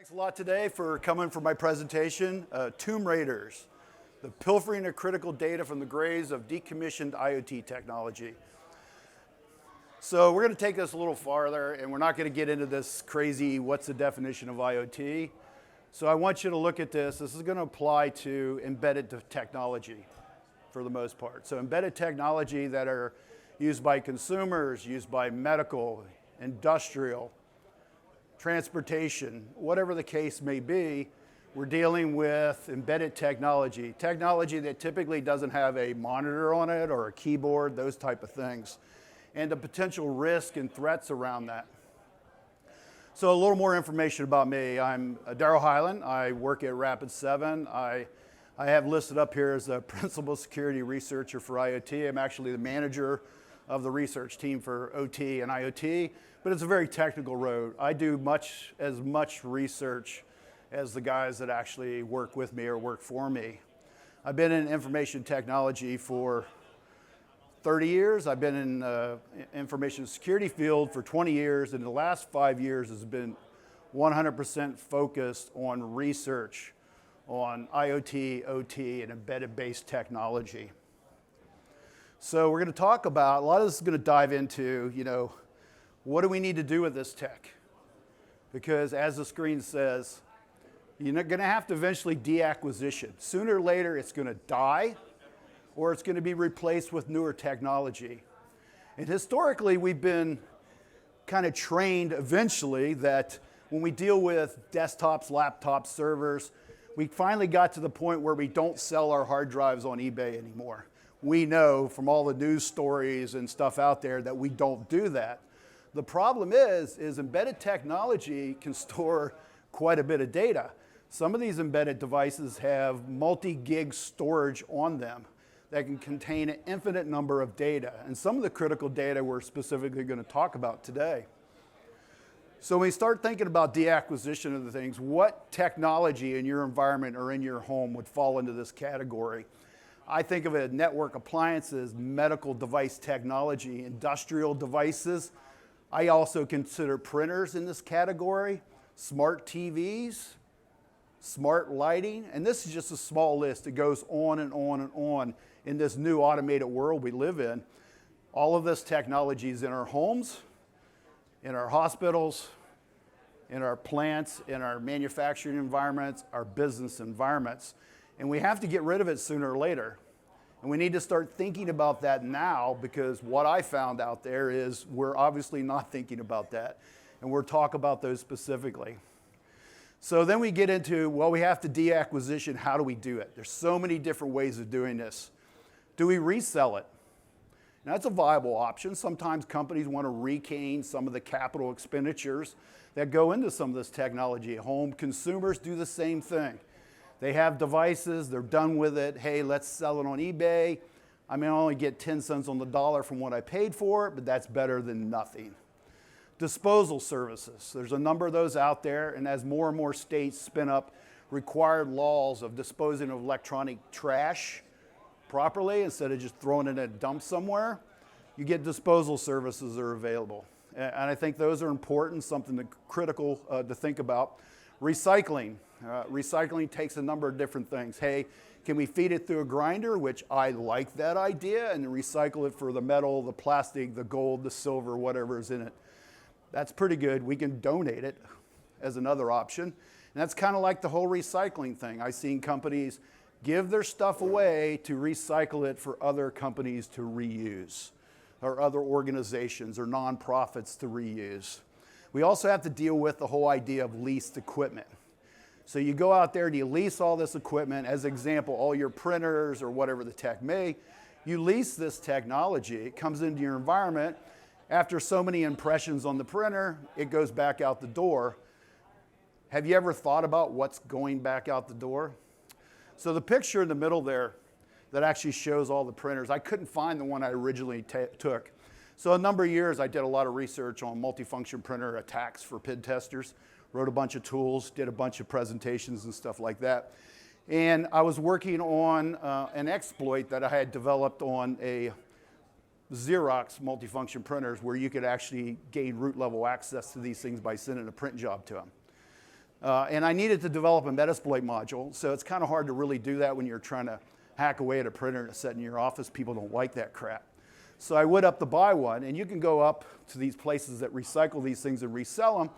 Thanks a lot today for coming for my presentation, Tomb Raiders, the pilfering of critical data from the graves of decommissioned IoT technology. So we're going to take this a little farther, and we're not going to get into this crazy, what's the definition of IoT? So I want you to look at this. This is going to apply to embedded technology for the most part. So embedded technology that are used by consumers, used by medical, industrial, transportation, whatever the case may be, we're dealing with embedded technology. Technology that typically doesn't have a monitor on it or a keyboard, those type of things, and the potential risk and threats around that. So a little more information about me. I'm Deral H. I work at Rapid7. I have listed up here as a principal security researcher for IoT. I'm actually the manager of the research team for OT and IoT, but it's a very technical road. I do as much research as the guys that actually work with me or work for me. I've been in information technology for 30 years. I've been in the information security field for 20 years, and the last 5 years has been 100% focused on research on IoT, OT, and embedded-based technology. So we're going to talk about, a lot of this is going to dive into, what do we need to do with this tech? Because as the screen says, you're going to have to eventually deacquisition. Sooner or later, it's going to die, or it's going to be replaced with newer technology. And historically, we've been kind of trained eventually that when we deal with desktops, laptops, servers, we finally got to the point where we don't sell our hard drives on eBay anymore. We know from all the news stories and stuff out there that we don't do that. The problem is embedded technology can store quite a bit of data. Some of these embedded devices have multi-gig storage on them that can contain an infinite number of data. And some of the critical data we're specifically going to talk about today. So when we start thinking about deacquisition of the things, what technology in your environment or in your home would fall into this category? I think of it as network appliances, medical device technology, industrial devices. I also consider printers in this category, smart TVs, smart lighting, and this is just a small list. It goes on and on and on in this new automated world we live in. All of this technology is in our homes, in our hospitals, in our plants, in our manufacturing environments, our business environments. And we have to get rid of it sooner or later. And we need to start thinking about that now, because what I found out there is we're obviously not thinking about that. And we'll talk about those specifically. So then we get into, well, we have to deacquisition. How do we do it? There's so many different ways of doing this. Do we resell it? Now, that's a viable option. Sometimes companies want to regain some of the capital expenditures that go into some of this technology at home. Consumers do the same thing. They have devices, they're done with it. Hey, let's sell it on eBay. I may only get 10 cents on the dollar from what I paid for it, but that's better than nothing. Disposal services. There's a number of those out there, and as more and more states spin up required laws of disposing of electronic trash properly instead of just throwing it in a dump somewhere, you get disposal services that are available. And I think those are important, something critical to think about. Recycling. Recycling takes a number of different things. Hey, can we feed it through a grinder, which I like that idea, and recycle it for the metal, the plastic, the gold, the silver, whatever is in it. That's pretty good. We can donate it as another option. And that's kind of like the whole recycling thing. I've seen companies give their stuff away to recycle it for other companies to reuse, or other organizations or nonprofits to reuse. We also have to deal with the whole idea of leased equipment. So you go out there and you lease all this equipment. As an example, all your printers or whatever the tech may, you lease this technology. It comes into your environment. After so many impressions on the printer, it goes back out the door. Have you ever thought about what's going back out the door? So the picture in the middle there that actually shows all the printers, I couldn't find the one I originally took. So a number of years, I did a lot of research on multifunction printer attacks for PID testers, wrote a bunch of tools, did a bunch of presentations and stuff like that. And I was working on an exploit that I had developed on a Xerox multifunction printers where you could actually gain root level access to these things by sending a print job to them. And I needed to develop a Metasploit module, so it's kind of hard to really do that when you're trying to hack away at a printer and set in your office. People don't like that crap. So I went up to buy one, and you can go up to these places that recycle these things and resell them,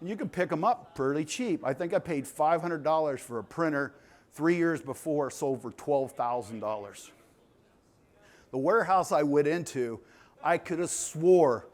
and you can pick them up pretty cheap. I think I paid $500 for a printer 3 years before, sold for $12,000. The warehouse I went into, I could have swore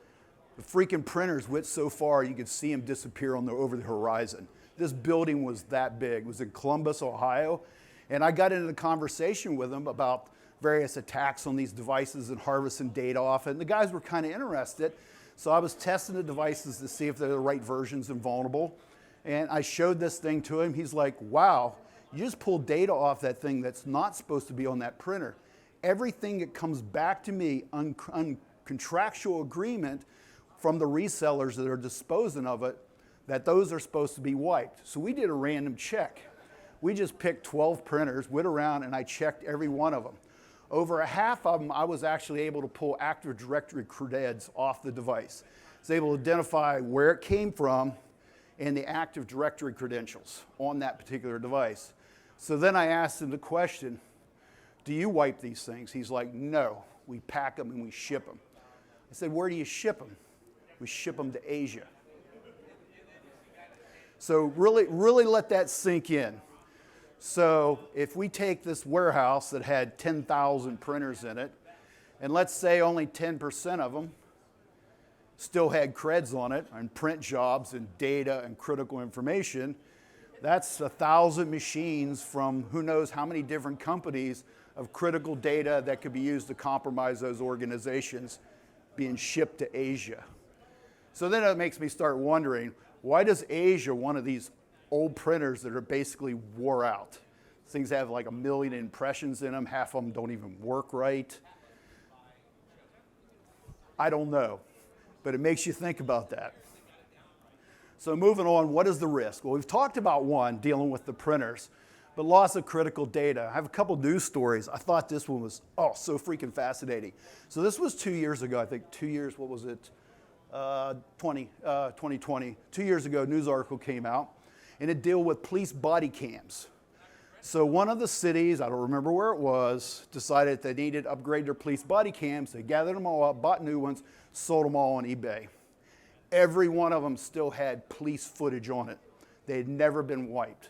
the freaking printers went so far you could see them disappear over the horizon. This building was that big. It was in Columbus, Ohio, and I got into a conversation with them about various attacks on these devices and harvesting data off it, and the guys were kind of interested. So I was testing the devices to see if they're the right versions and vulnerable, and I showed this thing to him. He's like, wow, you just pulled data off that thing that's not supposed to be on that printer. Everything that comes back to me on contractual agreement from the resellers that are disposing of it, that those are supposed to be wiped. So we did a random check. We just picked 12 printers, went around, and I checked every one of them. Over a half of them, I was actually able to pull Active Directory creds off the device. I was able to identify where it came from and the Active Directory credentials on that particular device. So then I asked him the question, do you wipe these things? He's like, no, we pack them and we ship them. I said, where do you ship them? We ship them to Asia. So really let that sink in. So if we take this warehouse that had 10,000 printers in it, and let's say only 10% of them still had creds on it, and print jobs and data and critical information, that's 1,000 machines from who knows how many different companies of critical data that could be used to compromise those organizations being shipped to Asia. So then it makes me start wondering, why does Asia want these old printers that are basically wore out? Things have like 1 million impressions in them. Half of them don't even work right. I don't know, but it makes you think about that. So moving on, what is the risk? Well, we've talked about one, dealing with the printers, but loss of critical data. I have a couple news stories. I thought this one was, so freaking fascinating. So this was 2 years ago, I think 2 years, what was it? 2020. 2 years ago, a news article came out, and it dealt with police body cams. So one of the cities, I don't remember where it was, decided they needed to upgrade their police body cams. They gathered them all up, bought new ones, sold them all on eBay. Every one of them still had police footage on it. They had never been wiped.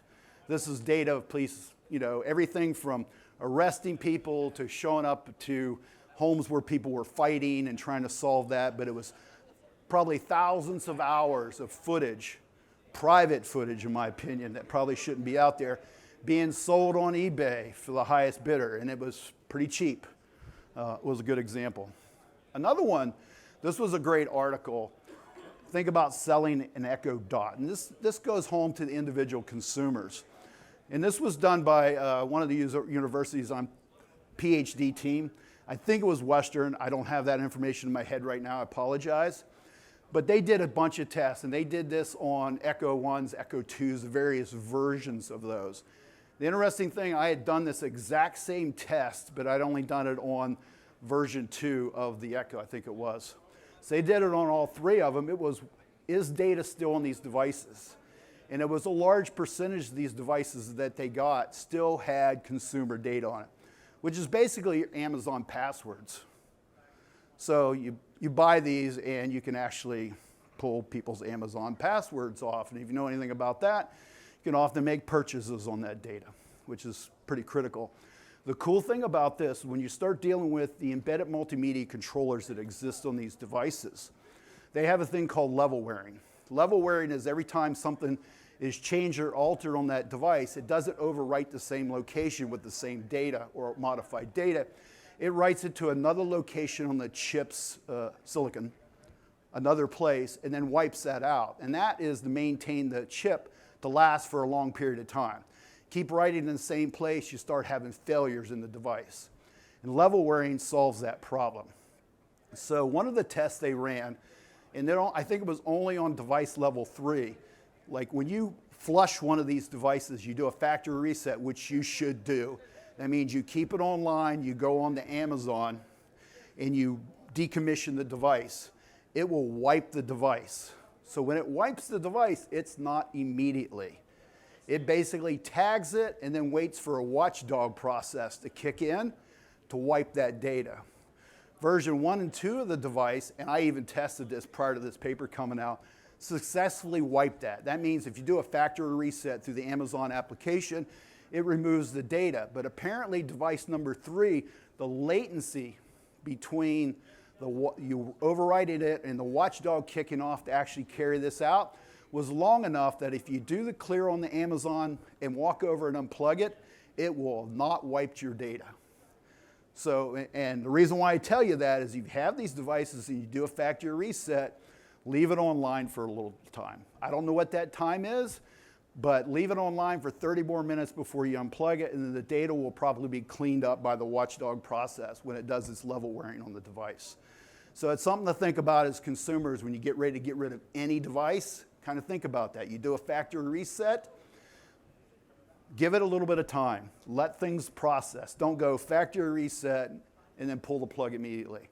This is data of police, everything from arresting people to showing up to homes where people were fighting and trying to solve that, but it was probably thousands of hours of footage, private footage in my opinion, that probably shouldn't be out there, being sold on eBay for the highest bidder, and it was pretty cheap. It was a good example. Another one, this was a great article. Think about selling an Echo Dot, and this goes home to the individual consumers. And this was done by one of the universities on PhD team. I think it was Western. I don't have that information in my head right now. I apologize. But they did a bunch of tests, and they did this on Echo 1s, Echo 2s, the various versions of those. The interesting thing, I had done this exact same test, but I'd only done it on version 2 of the Echo, I think it was. So they did it on all 3 of them. It was, is data still on these devices? And it was a large percentage of these devices that they got still had consumer data on it, which is basically your Amazon passwords. So you buy these and you can actually pull people's Amazon passwords off. And if you know anything about that, you can often make purchases on that data, which is pretty critical. The cool thing about this, when you start dealing with the embedded multimedia controllers that exist on these devices, they have a thing called level wearing. Level wearing is every time something is changed or altered on that device, it doesn't overwrite the same location with the same data or modified data. It writes it to another location on the chip's silicon, another place, and then wipes that out. And that is to maintain the chip to last for a long period of time. Keep writing in the same place, you start having failures in the device. And level wearing solves that problem. So one of the tests they ran, and I think it was only on device level 3, like when you flush one of these devices, you do a factory reset, which you should do. That means you keep it online, you go on to Amazon, and you decommission the device. It will wipe the device. So when it wipes the device, it's not immediately. It basically tags it and then waits for a watchdog process to kick in to wipe that data. Version 1 and 2 of the device, and I even tested this prior to this paper coming out, successfully wiped that. That means if you do a factory reset through the Amazon application, it removes the data. But apparently device number 3, the latency between you overriding it and the watchdog kicking off to actually carry this out was long enough that if you do the clear on the Amazon and walk over and unplug it, it will not wipe your data. So, and the reason why I tell you that is you have these devices and you do a factory reset, leave it online for a little time. I don't know what that time is, but leave it online for 30 more minutes before you unplug it, and then the data will probably be cleaned up by the watchdog process when it does its level wearing on the device. So it's something to think about as consumers when you get ready to get rid of any device. Kind of think about that. You do a factory reset, give it a little bit of time. Let things process. Don't go factory reset and then pull the plug immediately.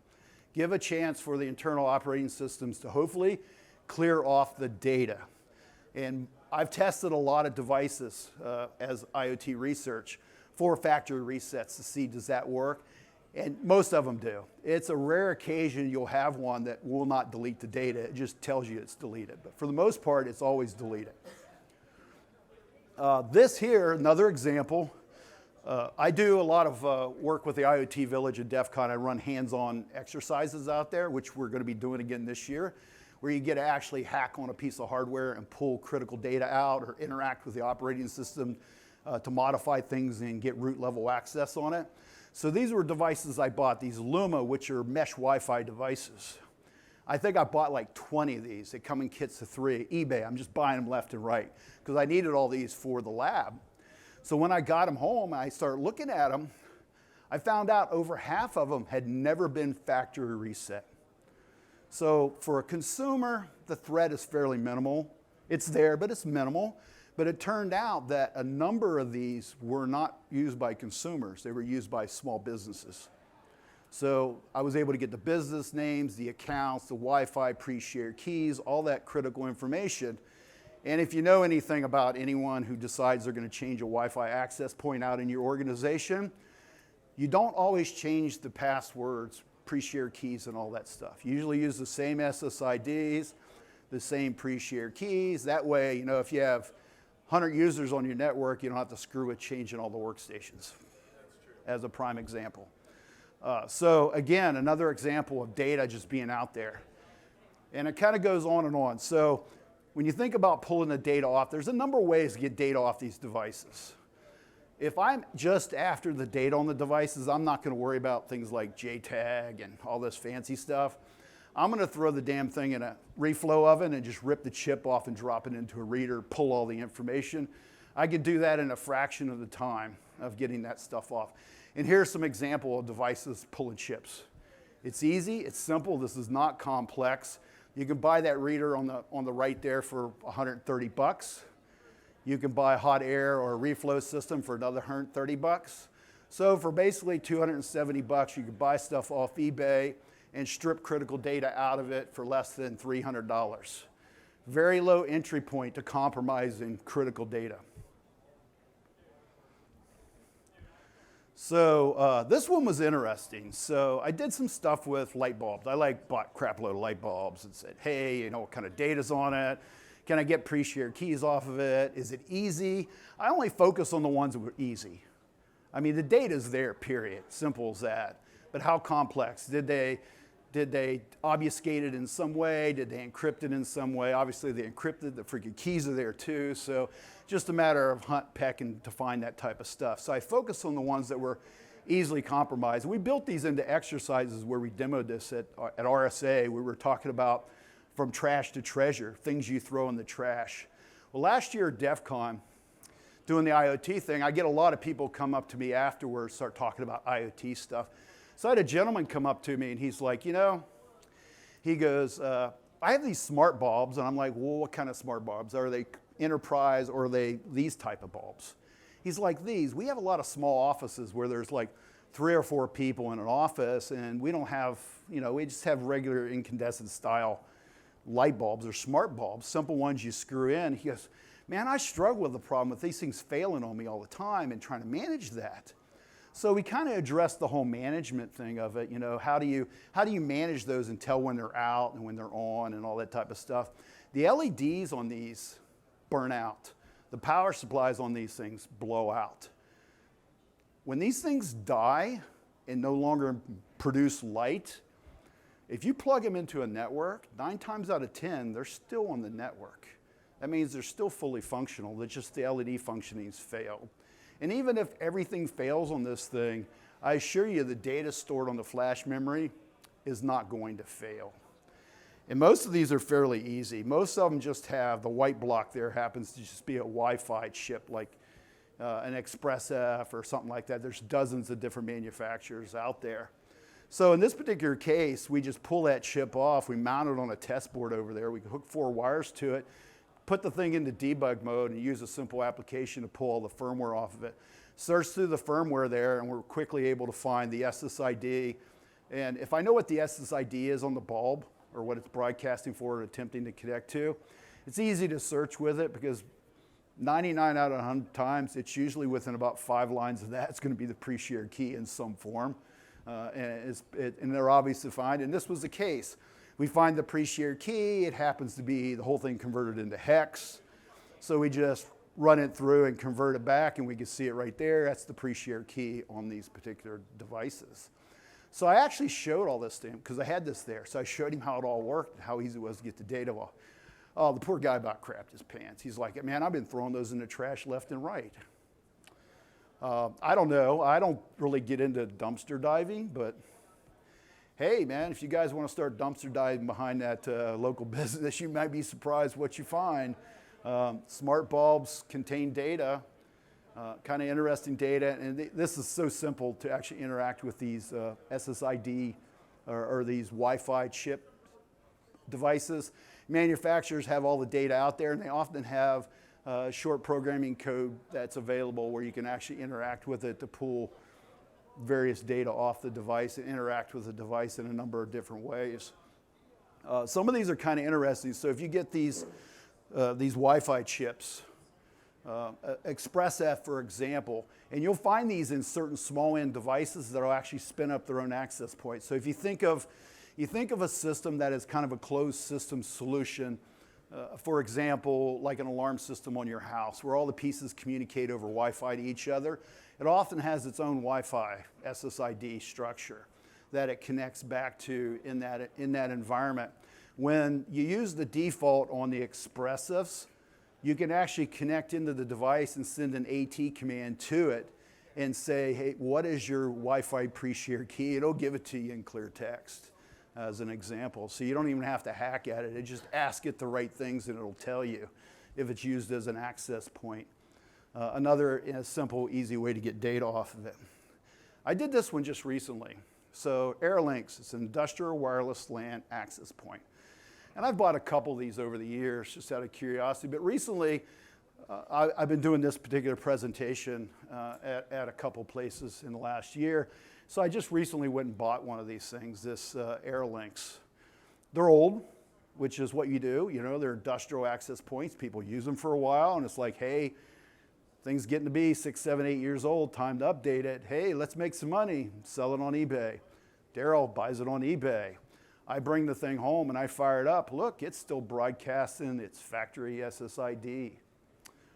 Give a chance for the internal operating systems to hopefully clear off the data. And I've tested a lot of devices as IoT research for factory resets to see does that work. And most of them do. It's a rare occasion you'll have one that will not delete the data. It just tells you it's deleted. But for the most part, it's always deleted. This here, another example. I do a lot of work with the IoT Village at DEF CON. I run hands-on exercises out there, which we're going to be doing again this year, where you get to actually hack on a piece of hardware and pull critical data out or interact with the operating system to modify things and get root level access on it. So these were devices I bought, these Luma, which are mesh Wi-Fi devices. I think I bought like 20 of these. They come in kits of 3. eBay, I'm just buying them left and right because I needed all these for the lab. So when I got them home, I started looking at them. I found out over half of them had never been factory reset. So for a consumer, the threat is fairly minimal. It's there, but it's minimal. But it turned out that a number of these were not used by consumers. They were used by small businesses. So I was able to get the business names, the accounts, the Wi-Fi pre-shared keys, all that critical information. And if you know anything about anyone who decides they're going to change a Wi-Fi access point out in your organization, you don't always change the passwords, pre-shared keys, and all that stuff. You usually use the same SSIDs, the same pre-shared keys. That way, you know, if you have 100 users on your network, you don't have to screw with changing all the workstations, as a prime example. So again, another example of data just being out there. And it kind of goes on and on. So when you think about pulling the data off, there's a number of ways to get data off these devices. If I'm just after the data on the devices, I'm not going to worry about things like JTAG and all this fancy stuff. I'm going to throw the damn thing in a reflow oven and just rip the chip off and drop it into a reader, pull all the information. I could do that in a fraction of the time of getting that stuff off. And here's some example of devices pulling chips. It's easy, it's simple, this is not complex. You can buy that reader on the right there for $130. You can buy a hot air or a reflow system for another $130. So for basically $270, you can buy stuff off eBay and strip critical data out of it for less than $300. Very low entry point to compromising critical data. So this one was interesting. So I did some stuff with light bulbs. I bought crap load of light bulbs and said, hey, you know, what kind of data's on it? Can I get pre-shared keys off of it? Is it easy? I only focus on the ones that were easy. I mean, the data's there, period. Simple as that. But how complex? Did they obfuscate it in some way? Did they encrypt it in some way? Obviously, they encrypted. The freaking keys are there, too. So just a matter of hunt, pecking to find that type of stuff. So I focused on the ones that were easily compromised. We built these into exercises where we demoed this at RSA. We were talking about from trash to treasure, things you throw in the trash. Well, last year at DEF CON, doing the IoT thing, I get a lot of people come up to me afterwards, start talking about IoT stuff. So I had a gentleman come up to me and he's like, you know, he goes, I have these smart bulbs. And I'm like, well, what kind of smart bulbs? Are they enterprise or are they these type of bulbs? He's like, these. We have a lot of small offices where there's like 3 or 4 people in an office and we don't have, you know, we just have regular incandescent style light bulbs or smart bulbs, simple ones you screw in. He goes, man, I struggle with the problem with these things failing on me all the time and trying to manage that. So we kind of addressed the whole management thing of it. You know, how do you manage those and tell when they're out and when they're on and all that type of stuff. The LEDs on these burn out. The power supplies on these things blow out. When these things die and no longer produce light, if you plug them into a network, 9 times out of 10, they're still on the network. That means they're still fully functional. They're just the LED functioning's failed. And even if everything fails on this thing, I assure you the data stored on the flash memory is not going to fail. And most of these are fairly easy. Most of them just have the white block there happens to just be a Wi-Fi chip like an ExpressF or something like that. There's dozens of different manufacturers out there. So in this particular case, we just pull that chip off. We mount it on a test board over there. We hook 4 wires to it, put the thing into debug mode, and use a simple application to pull all the firmware off of it. Search through the firmware there, and we're quickly able to find the SSID. And if I know what the SSID is on the bulb, or what it's broadcasting for or attempting to connect to, it's easy to search with it because 99 out of 100 times, it's usually within about 5 lines of that, it's going to be the pre-shared key in some form. And they're obvious to find, and this was the case. We find the pre-shared key, it happens to be the whole thing converted into hex. So we just run it through and convert it back, and we can see it right there. That's the pre-shared key on these particular devices. So I actually showed all this to him because I had this there. So I showed him how it all worked and how easy it was to get the data off. Oh, the poor guy about crapped his pants. He's like, man, I've been throwing those in the trash left and right. I don't know. I don't really get into dumpster diving, but hey, man, if you guys want to start dumpster diving behind that local business, you might be surprised what you find. Smart bulbs contain data, kind of interesting data, and this is so simple to actually interact with these SSID or these Wi-Fi chip devices. Manufacturers have all the data out there, and they often have short programming code that's available where you can actually interact with it to pull various data off the device and interact with the device in a number of different ways. Some of these are kind of interesting. So if you get these Wi-Fi chips, ExpressF, for example, and you'll find these in certain small end devices that will actually spin up their own access points. So if you think of a system that is kind of a closed system solution, for example, like an alarm system on your house where all the pieces communicate over Wi-Fi to each other, it often has its own Wi-Fi SSID structure that it connects back to in that environment. When you use the default on the ExpressFs, you can actually connect into the device and send an AT command to it and say, hey, what is your Wi-Fi pre-shared key? It'll give it to you in clear text as an example. So you don't even have to hack at it. Just ask it the right things and it'll tell you if it's used as an access point. Another simple, easy way to get data off of it. I did this one just recently. So Airlinks, it's an industrial wireless LAN access point. And I've bought a couple of these over the years just out of curiosity. But recently, I've been doing this particular presentation at a couple places in the last year. So I just recently went and bought one of these things, this Airlinks. They're old, which is what you do. You know, they're industrial access points. People use them for a while, and it's like, hey, things getting to be 6, 7, 8 years old, time to update it. Hey, let's make some money, sell it on eBay. Deral buys it on eBay. I bring the thing home and I fire it up. Look, it's still broadcasting its factory SSID.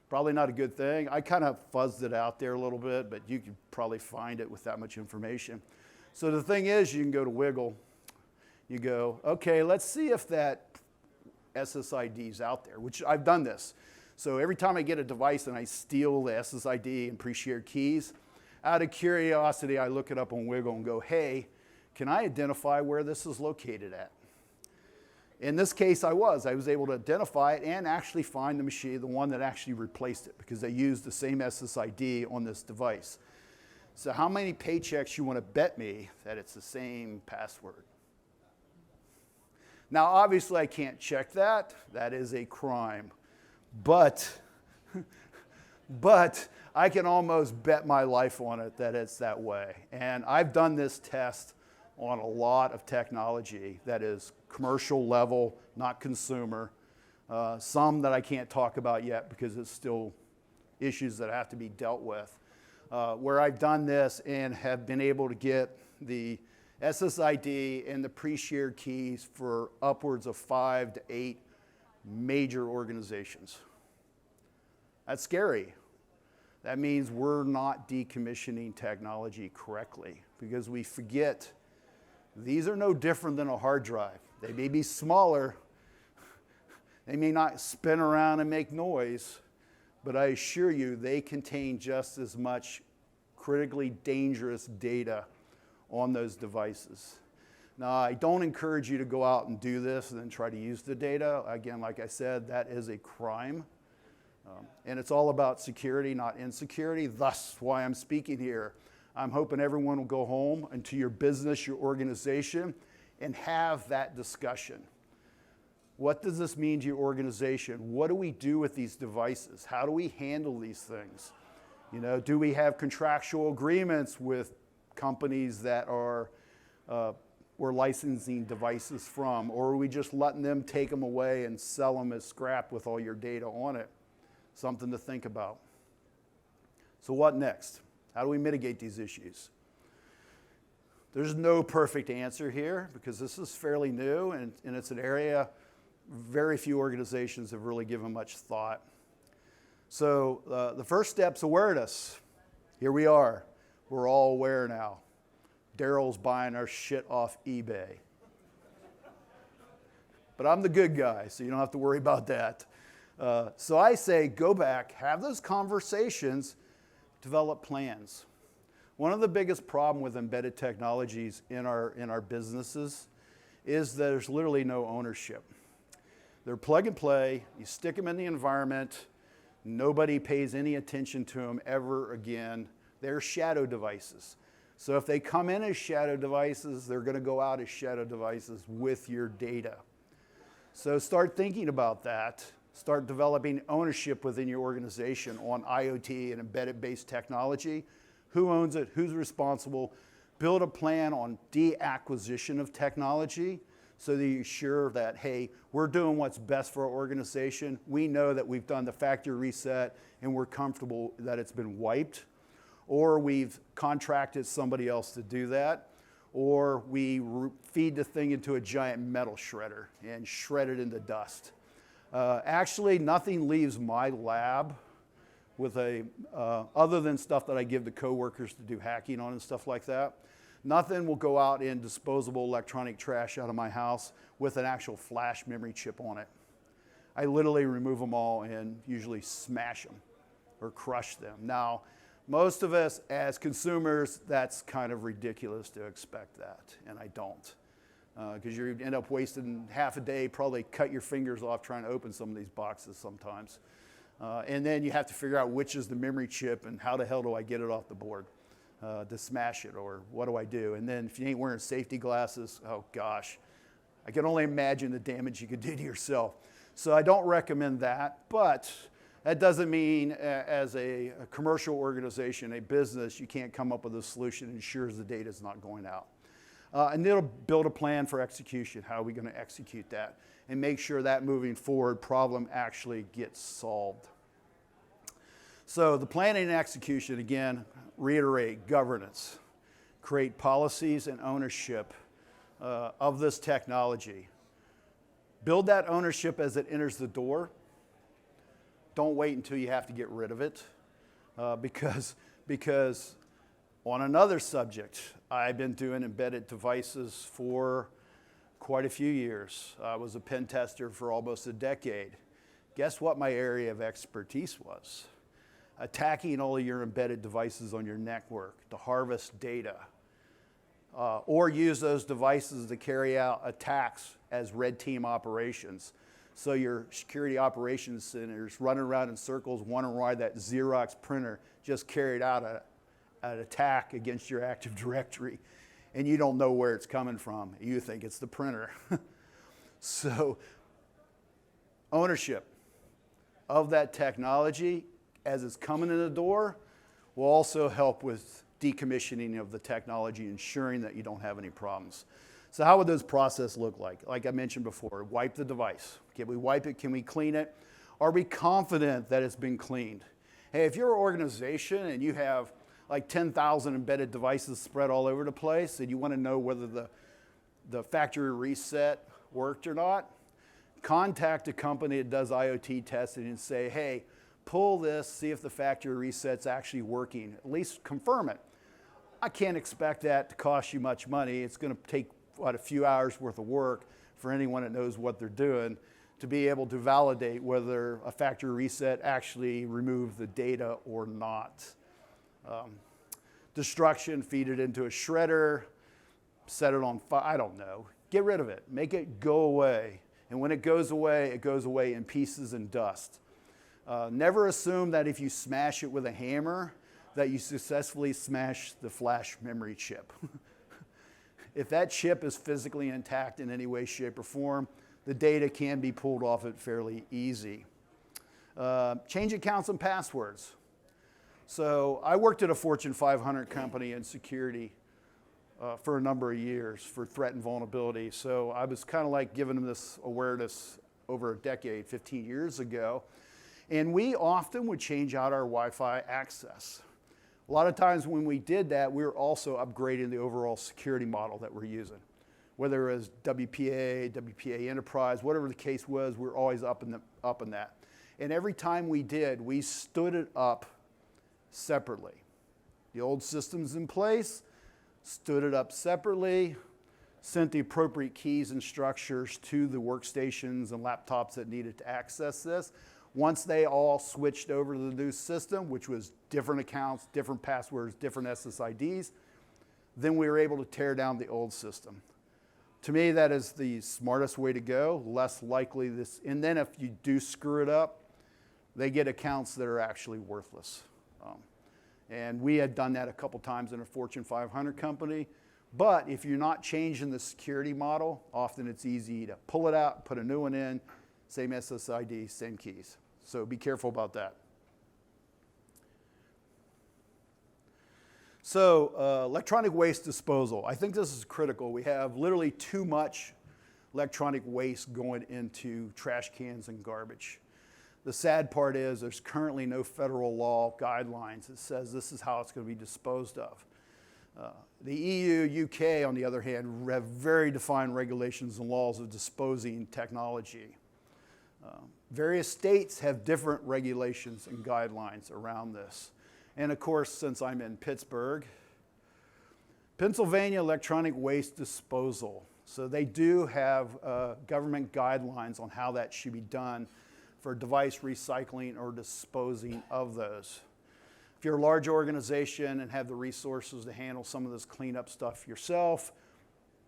Probably not a good thing. I kind of fuzzed it out there a little bit, but you could probably find it with that much information. So the thing is, you can go to Wiggle. You go, okay, let's see if that SSID is out there, which I've done this. So every time I get a device and I steal the SSID and pre-shared keys, out of curiosity, I look it up on Wiggle and go, hey, can I identify where this is located at? In this case, I was able to identify it and actually find the machine, the one that actually replaced it, because they used the same SSID on this device. So how many paychecks you want to bet me that it's the same password? Now, obviously, I can't check that. That is a crime. But I can almost bet my life on it that it's that way. And I've done this test on a lot of technology that is commercial level, not consumer. Some that I can't talk about yet because it's still issues that have to be dealt with. Where I've done this and have been able to get the SSID and the pre-shared keys for upwards of 5 to 8 major organizations. That's scary. That means we're not decommissioning technology correctly because we forget these are no different than a hard drive. They may be smaller, they may not spin around and make noise, but I assure you they contain just as much critically dangerous data on those devices. Now, I don't encourage you to go out and do this and then try to use the data. Again, like I said, that is a crime. And it's all about security, not insecurity. Thus, why I'm speaking here. I'm hoping everyone will go home into your business, your organization, and have that discussion. What does this mean to your organization? What do we do with these devices? How do we handle these things? You know, do we have contractual agreements with companies that are we're licensing devices from, or are we just letting them take them away and sell them as scrap with all your data on it? Something to think about. So what next? How do we mitigate these issues? There's no perfect answer here because this is fairly new and it's an area very few organizations have really given much thought. So the first step's awareness. Here we are. We're all aware now. Daryl's buying our shit off eBay. But I'm the good guy, so you don't have to worry about that. So I say go back, have those conversations, develop plans. One of the biggest problems with embedded technologies in our businesses is there's literally no ownership. They're plug and play, you stick them in the environment, nobody pays any attention to them ever again. They're shadow devices. So if they come in as shadow devices, they're going to go out as shadow devices with your data. So start thinking about that. Start developing ownership within your organization on IoT and embedded-based technology. Who owns it? Who's responsible? Build a plan on deacquisition of technology so that you're sure that, hey, we're doing what's best for our organization. We know that we've done the factory reset and we're comfortable that it's been wiped. Or we've contracted somebody else to do that. Or we feed the thing into a giant metal shredder and shred it into dust. Actually, nothing leaves my lab with other than stuff that I give to coworkers to do hacking on and stuff like that. Nothing will go out in disposable electronic trash out of my house with an actual flash memory chip on it. I literally remove them all and usually smash them or crush them. Now, most of us as consumers, that's kind of ridiculous to expect that, and I don't. Because you end up wasting half a day, probably cut your fingers off trying to open some of these boxes sometimes. And then you have to figure out which is the memory chip and how the hell do I get it off the board to smash it, or what do I do? And then if you ain't wearing safety glasses, oh gosh, I can only imagine the damage you could do to yourself. So I don't recommend that, but that doesn't mean as a commercial organization, a business, you can't come up with a solution that ensures the data is not going out. And it'll build a plan for execution. How are we going to execute that? And make sure that moving forward problem actually gets solved. So the planning and execution, again, reiterate, governance. Create policies and ownership of this technology. Build that ownership as it enters the door. Don't wait until you have to get rid of it because on another subject, I've been doing embedded devices for quite a few years. I was a pen tester for almost a decade. Guess what my area of expertise was? Attacking all of your embedded devices on your network to harvest data or use those devices to carry out attacks as red team operations. So your security operations centers running around in circles wondering why that Xerox printer just carried out an attack against your Active Directory, and you don't know where it's coming from. You think it's the printer. So ownership of that technology as it's coming in the door will also help with decommissioning of the technology, ensuring that you don't have any problems. So how would those processes look like? Like I mentioned before, wipe the device. Can we wipe it? Can we clean it? Are we confident that it's been cleaned? Hey, if you're an organization and you have like 10,000 embedded devices spread all over the place and you want to know whether the factory reset worked or not, contact a company that does IoT testing and say, hey, pull this, see if the factory reset's actually working. At least confirm it. I can't expect that to cost you much money. It's going to take a few hours worth of work for anyone that knows what they're doing to be able to validate whether a factory reset actually removed the data or not. Destruction, feed it into a shredder, set it on fire, I don't know. Get rid of it, make it go away. And when it goes away in pieces and dust. Never assume that if you smash it with a hammer, that you successfully smash the flash memory chip. If that chip is physically intact in any way, shape, or form, the data can be pulled off it fairly easy. Change accounts and passwords. So I worked at a Fortune 500 company in security for a number of years for threat and vulnerability. So I was kind of like giving them this awareness over a decade, 15 years ago. And we often would change out our Wi-Fi access. A lot of times when we did that, we were also upgrading the overall security model that we're using. Whether it was WPA, WPA Enterprise, whatever the case was, we were always up in that. And every time we did, we stood it up separately. The old system's in place, stood it up separately, sent the appropriate keys and structures to the workstations and laptops that needed to access this. Once they all switched over to the new system, which was different accounts, different passwords, different SSIDs, then we were able to tear down the old system. To me, that is the smartest way to go, less likely this, and then if you do screw it up, they get accounts that are actually worthless. And we had done that a couple times in a Fortune 500 company, but if you're not changing the security model, often it's easy to pull it out, put a new one in, same SSID, same keys. So be careful about that. So electronic waste disposal. I think this is critical. We have literally too much electronic waste going into trash cans and garbage. The sad part is there's currently no federal law guidelines that says this is how it's going to be disposed of. The EU, UK, on the other hand, have very defined regulations and laws of disposing technology. Various states have different regulations and guidelines around this. And of course, since I'm in Pittsburgh, Pennsylvania electronic waste disposal. So they do have government guidelines on how that should be done for device recycling or disposing of those. If you're a large organization and have the resources to handle some of this cleanup stuff yourself,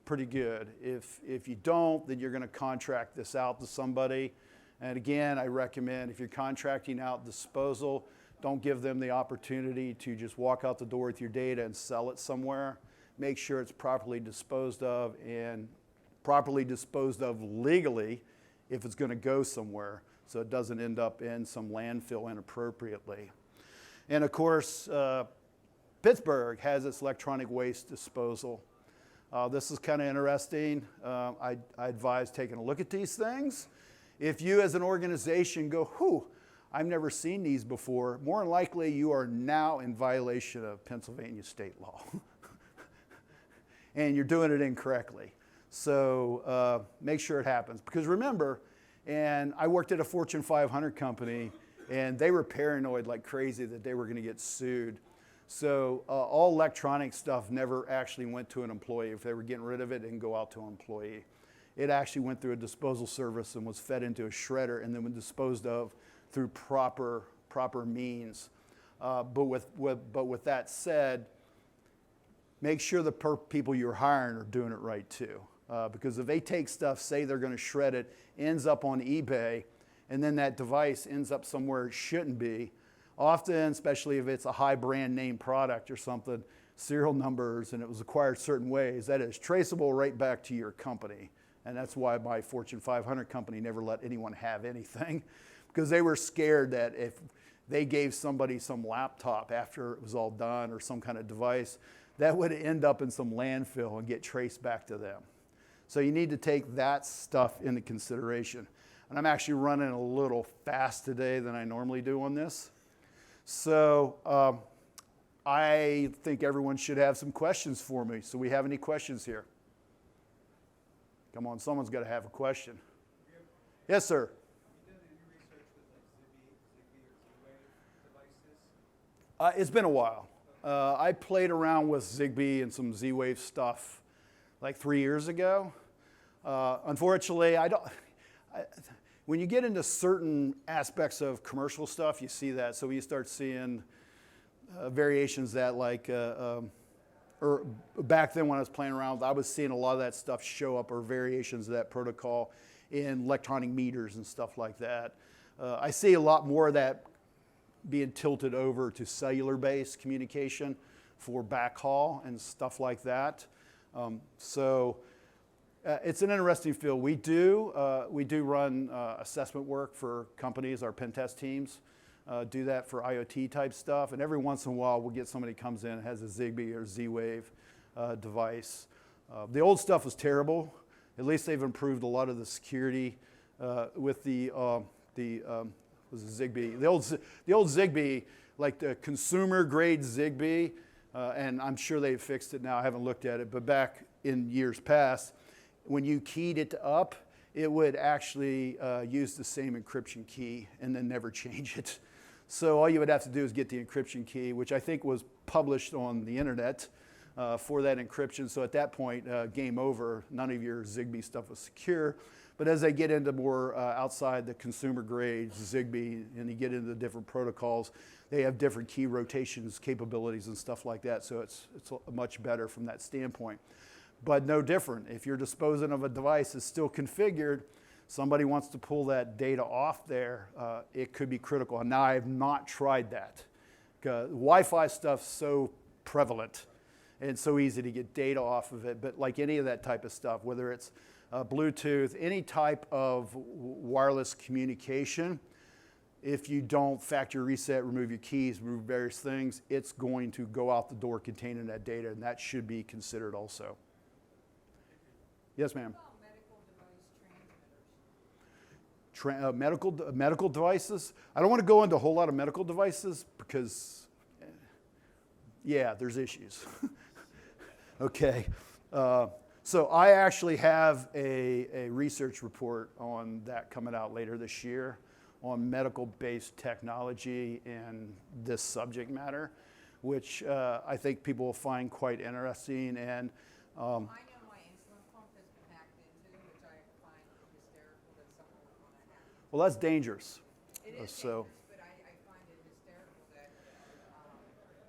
pretty good. If you don't, then you're going to contract this out to somebody. And again, I recommend if you're contracting out disposal, don't give them the opportunity to just walk out the door with your data and sell it somewhere. Make sure it's properly disposed of and properly disposed of legally if it's going to go somewhere, so it doesn't end up in some landfill inappropriately. And of course, Pittsburgh has its electronic waste disposal. This is kind of interesting. I advise taking a look at these things. If you as an organization go, whew, I've never seen these before, more than likely you are now in violation of Pennsylvania state law. And you're doing it incorrectly. So make sure it happens. Because remember, and I worked at a Fortune 500 company, and they were paranoid like crazy that they were going to get sued. So all electronic stuff never actually went to an employee. If they were getting rid of it, it didn't go out to an employee. It actually went through a disposal service and was fed into a shredder and then was disposed of through proper means. But with that said, make sure the people you're hiring are doing it right too. Because if they take stuff, say they're going to shred it, ends up on eBay, and then that device ends up somewhere it shouldn't be, often, especially if it's a high brand name product or something, serial numbers, and it was acquired certain ways, that is traceable right back to your company. And that's why my Fortune 500 company never let anyone have anything, because they were scared that if they gave somebody some laptop after it was all done or some kind of device, that would end up in some landfill and get traced back to them. So you need to take that stuff into consideration. And I'm actually running a little fast today than I normally do on this. So I think everyone should have some questions for me. So we have any questions here? Come on, someone's got to have a question. Yes, sir. It's been a while. I played around with Zigbee and some Z-Wave stuff like 3 years ago. Unfortunately, when you get into certain aspects of commercial stuff, you see that. So you start seeing variations that or back then when I was playing around, I was seeing a lot of that stuff show up or variations of that protocol in electronic meters and stuff like that. I see a lot more of that being tilted over to cellular-based communication for backhaul and stuff like that. It's an interesting field. We do run assessment work for companies. Our pen test teams do that for IoT type stuff. And every once in a while, we'll get somebody comes in and has a Zigbee or Z-Wave device. The old stuff was terrible. At least they've improved a lot of the security with the Zigbee. The old Zigbee, like the consumer grade Zigbee, and I'm sure they've fixed it now. I haven't looked at it, but back in years past, when you keyed it up, it would actually use the same encryption key and then never change it. So all you would have to do is get the encryption key, which I think was published on the internet for that encryption. So at that point, game over. None of your Zigbee stuff was secure. But as they get into more outside the consumer grade Zigbee and you get into the different protocols, they have different key rotations capabilities and stuff like that. So it's much better from that standpoint. But no different. If you're disposing of a device that's still configured, somebody wants to pull that data off there, it could be critical. And now I have not tried that. Wi-Fi stuff's so prevalent and so easy to get data off of it. But like any of that type of stuff, whether it's Bluetooth, any type of wireless communication, if you don't factory reset, remove your keys, remove various things, it's going to go out the door containing that data, and that should be considered also. Yes, ma'am. Medical devices. I don't want to go into a whole lot of medical devices because, yeah, there's issues. Okay. So I actually have a research report on that coming out later this year on medical-based technology and this subject matter, which I think people will find quite interesting. And I know my insulin pump has been hacked into, which I find hysterical that someone would want to hack. well, that's dangerous. It is So. dangerous, but I find it hysterical that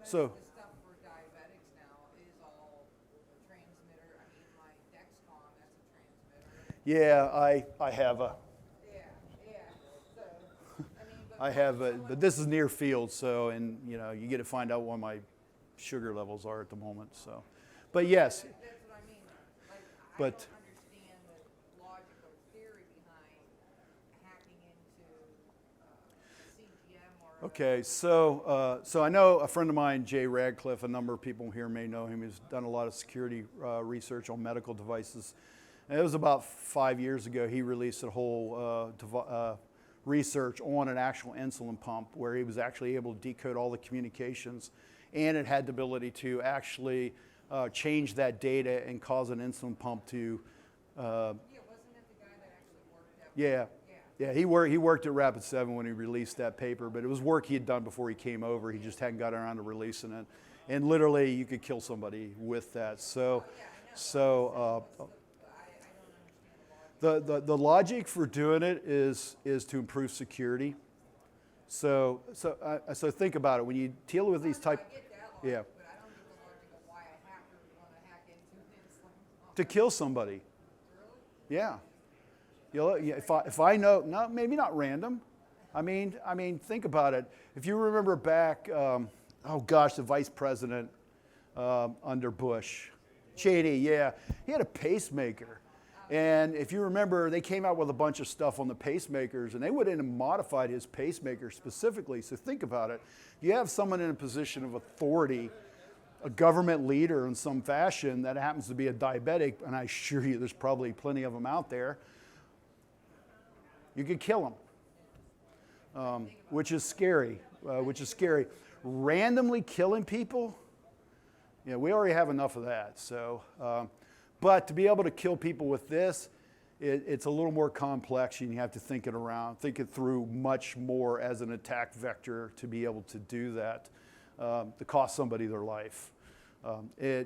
So. the stuff for diabetics now is all transmitter. I mean, my Dexcom, that's a transmitter. Yeah, I have a. Yeah. So, I mean, but I have, but this is near field, so, and you know, you get to find out what my sugar levels are at the moment. So, but yes. that's what I mean. Like, I But- don't understand the logic or theory behind hacking into CGM or. Okay, so I know a friend of mine, Jay Radcliffe. A number of people here may know him. He's done a lot of security research on medical devices. And it was about 5 years ago. He released a whole research on an actual insulin pump where he was actually able to decode all the communications, and it had the ability to actually change that data and cause an insulin pump to. Yeah, wasn't that the guy that actually worked at? Yeah, he worked at Rapid7 when he released that paper, but it was work he had done before he came over. He just hadn't gotten around to releasing it, and literally you could kill somebody with that. So, the logic for doing it is to improve security. So think about it when you deal with these type. I get that logic, Yeah. but I don't get the logic of why a hacker would want to hack into an insulin pump. To kill somebody. Really? Yeah. If I know, no, maybe not random. I mean, think about it. If you remember back, the vice president under Bush, Cheney, yeah, he had a pacemaker. And if you remember, they came out with a bunch of stuff on the pacemakers, and they went in and modified his pacemaker specifically. So think about it. You have someone in a position of authority a government leader in some fashion that happens to be a diabetic, and I assure you there's probably plenty of them out there, you could kill them, which is scary, Randomly killing people, we already have enough of that. So, but to be able to kill people with this, it's a little more complex, and you have to think it through much more as an attack vector to be able to do that, to cost somebody their life.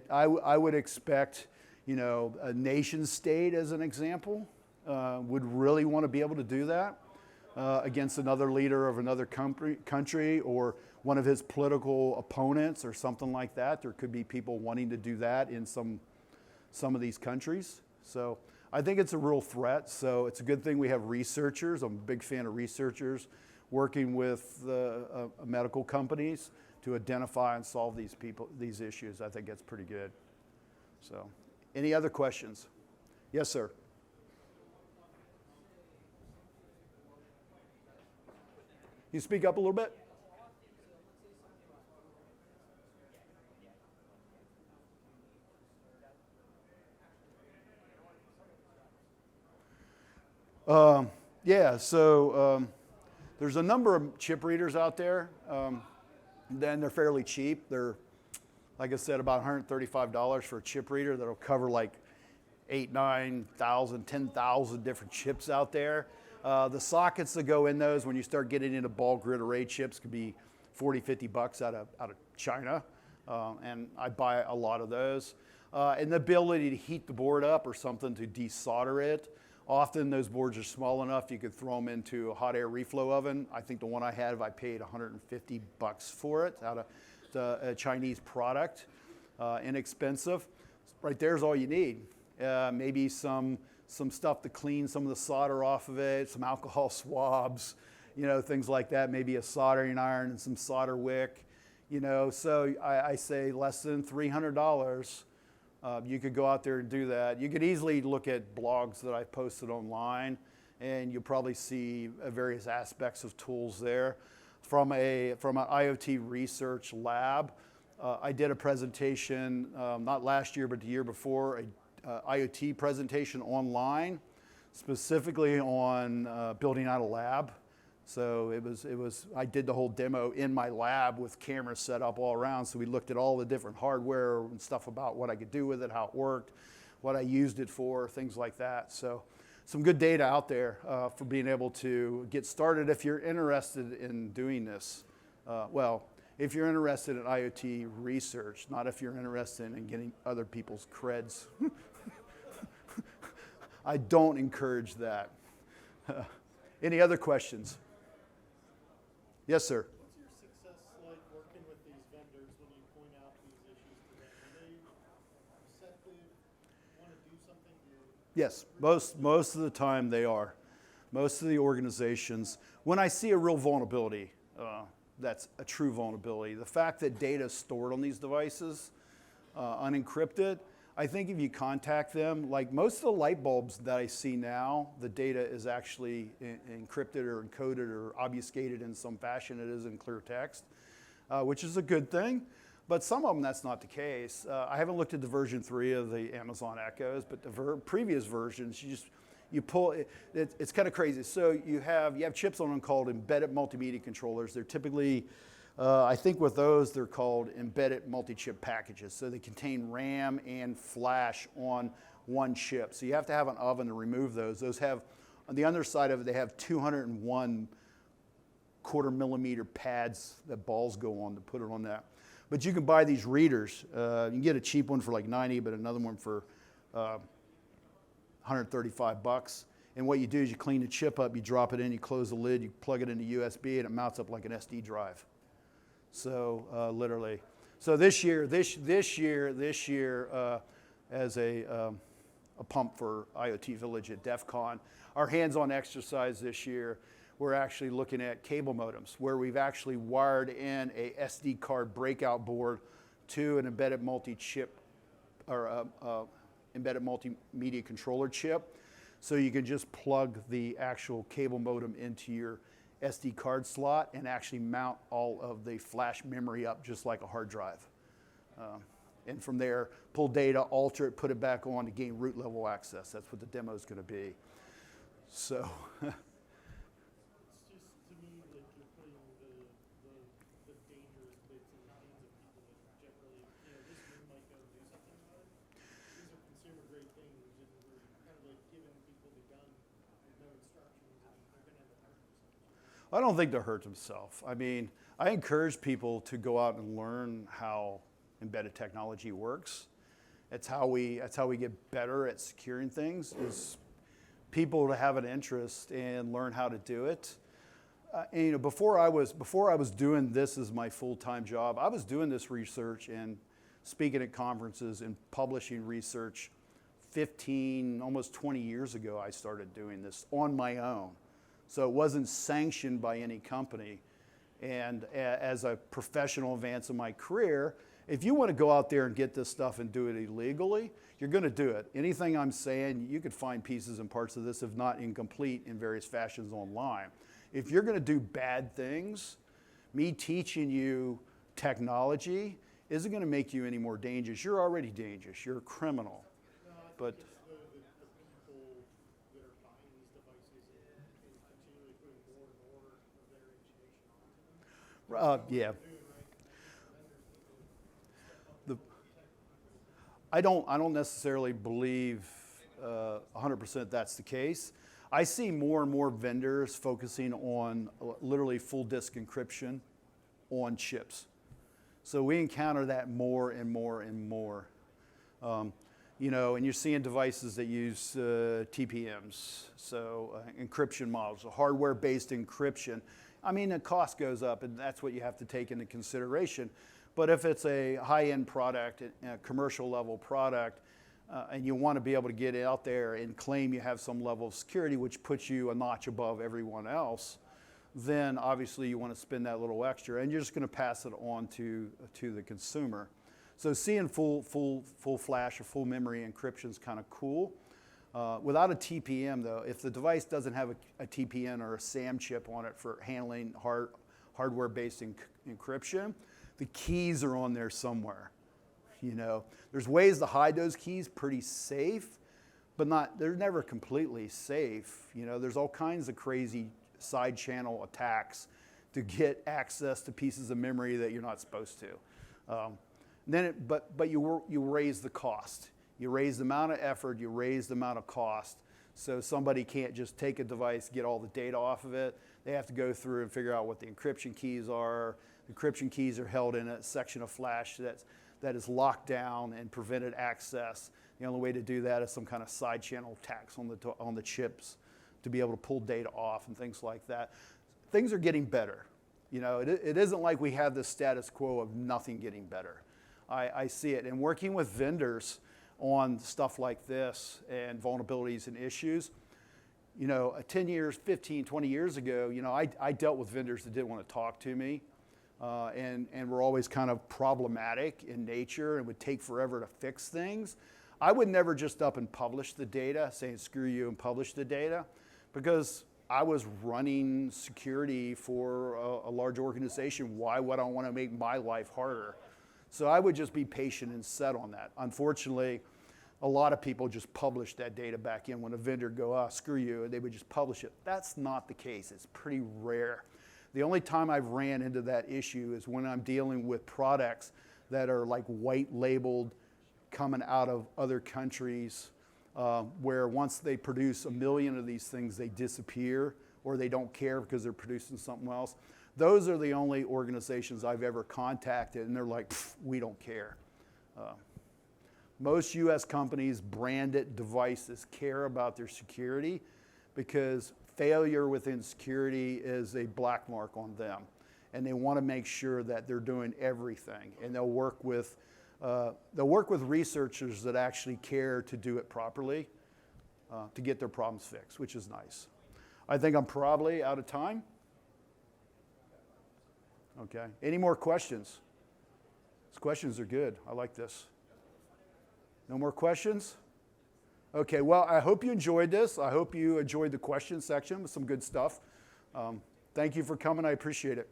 I would expect, a nation state, as an example, would really want to be able to do that against another leader of another country or one of his political opponents or something like that. There could be people wanting to do that in some of these countries. So I think it's a real threat. So it's a good thing we have researchers. I'm a big fan of researchers working with medical companies to identify and solve these issues. I think that's pretty good. So, any other questions? Yes, sir. You speak up a little bit? There's a number of chip readers out there. Then they're fairly cheap. They're, like I said, about $135 for a chip reader that'll cover like 8, 9,000, 10,000 different chips out there. The sockets that go in those, when you start getting into ball grid array chips, could be $40, $50 out of China, and I buy a lot of those. And the ability to heat the board up or something to desolder it. Often those boards are small enough you could throw them into a hot air reflow oven. I think the one I had, I paid $150 for it out of a Chinese product, inexpensive. Right there's all you need. Maybe some stuff to clean some of the solder off of it, some alcohol swabs, things like that. Maybe a soldering iron and some solder wick, So I say less than $300. You could go out there and do that. You could easily look at blogs that I've posted online, and you'll probably see various aspects of tools there. From an IoT research lab, I did a presentation, not last year, but the year before, an IoT presentation online, specifically on building out a lab. So I did the whole demo in my lab with cameras set up all around. So we looked at all the different hardware and stuff about what I could do with it, how it worked, what I used it for, things like that. So some good data out there for being able to get started if you're interested in doing this. If you're interested in IoT research, not if you're interested in getting other people's creds. I don't encourage that. Any other questions? Yes, sir. What's your success like working with these vendors when you point out these issues to them? Are they receptive, want to do something? Yes, most of the time they are. Most of the organizations, when I see a real vulnerability, that's a true vulnerability. The fact that data is stored on these devices, unencrypted, I think if you contact them, like most of the light bulbs that I see now, the data is actually encrypted or encoded or obfuscated in some fashion. It is in clear text, which is a good thing. But some of them, that's not the case. I haven't looked at the version 3 of the Amazon Echoes, but the previous versions, you pull it. It's kind of crazy. So you have chips on them called embedded multimedia controllers. They're typically, I think with those, they're called embedded multi-chip packages. So they contain RAM and flash on one chip. So you have to have an oven to remove those. Those have, on the underside of it, they have 201 quarter-millimeter pads that balls go on to put it on that. But you can buy these readers. You can get a cheap one for like 90, but another one for $135. And what you do is you clean the chip up, you drop it in, you close the lid, you plug it into USB, and it mounts up like an SD drive. So literally. So this year, as a pump for IoT Village at DEF CON, our hands-on exercise this year, we're actually looking at cable modems, where we've actually wired in a SD card breakout board to an embedded multi-chip or embedded multimedia controller chip. So you can just plug the actual cable modem into your SD card slot and actually mount all of the flash memory up just like a hard drive. And from there, pull data, alter it, put it back on to gain root level access. That's what the demo is going to be. So, It's just, to me, like you're putting the dangerous bits in the hands of people that generally, this room might go do something about it. These are consumer grade things, and we're kind of like giving people the gun with no instructions, and they're going to end up hurting themselves. I don't think they'll hurt themselves. I mean, I encourage people to go out and learn how embedded technology works. That's how we get better at securing things, is people to have an interest and learn how to do it. And, before I was doing this as my full-time job, I was doing this research and speaking at conferences and publishing research 15, almost 20 years ago. I started doing this on my own. So it wasn't sanctioned by any company. And as a professional advance in my career, if you want to go out there and get this stuff and do it illegally, you're going to do it. Anything I'm saying, you could find pieces and parts of this, if not incomplete, in various fashions online. If you're going to do bad things, me teaching you technology isn't going to make you any more dangerous. You're already dangerous. You're a criminal. No, I think But it's the people that are buying these devices and continually putting more and more of their education onto them. yeah. Doing right, vendors need to I don't necessarily believe 100% that's the case. I see more and more vendors focusing on literally full disk encryption on chips. So we encounter that more and more and more. And you're seeing devices that use TPMs, so encryption models, hardware-based encryption. I mean, the cost goes up, and that's what you have to take into consideration. But if it's a high-end product, a commercial level product, and you want to be able to get it out there and claim you have some level of security, which puts you a notch above everyone else, then obviously you want to spend that little extra, and you're just going to pass it on to the consumer. So seeing full flash or full memory encryption is kind of cool. Without a TPM, though, if the device doesn't have a TPM or a SAM chip on it for handling hardware-based encryption, the keys are on there somewhere. There's ways to hide those keys pretty safe, but they're never completely safe. There's all kinds of crazy side channel attacks to get access to pieces of memory that you're not supposed to. But you raise the cost. You raise the amount of effort, you raise the amount of cost. So somebody can't just take a device, get all the data off of it. They have to go through and figure out what the encryption keys are. The encryption keys are held in a section of flash that is locked down and prevented access. The only way to do that is some kind of side channel attacks on the chips to be able to pull data off and things like that. Things are getting better. It isn't like we have this status quo of nothing getting better. I see it. And working with vendors on stuff like this and vulnerabilities and issues, 10 years, 15, 20 years ago, I dealt with vendors that didn't want to talk to me. And were always kind of problematic in nature and would take forever to fix things. I would never just up and publish the data, saying screw you and publish the data, because I was running security for a large organization. Why would I want to make my life harder? So I would just be patient and set on that. Unfortunately, a lot of people just publish that data back in when a vendor go, screw you, and they would just publish it. That's not the case. It's pretty rare. The only time I've ran into that issue is when I'm dealing with products that are like white labeled, coming out of other countries, where once they produce 1 million of these things, they disappear or they don't care because they're producing something else. Those are the only organizations I've ever contacted, and they're like, we don't care. Most US companies, branded devices, care about their security because failure within security is a black mark on them. And they want to make sure that they're doing everything. And they'll work with researchers that actually care to do it properly to get their problems fixed, which is nice. I think I'm probably out of time. Okay. Any more questions? These questions are good. I like this. No more questions? Okay, well, I hope you enjoyed this. I hope you enjoyed the question section with some good stuff. Thank you for coming. I appreciate it.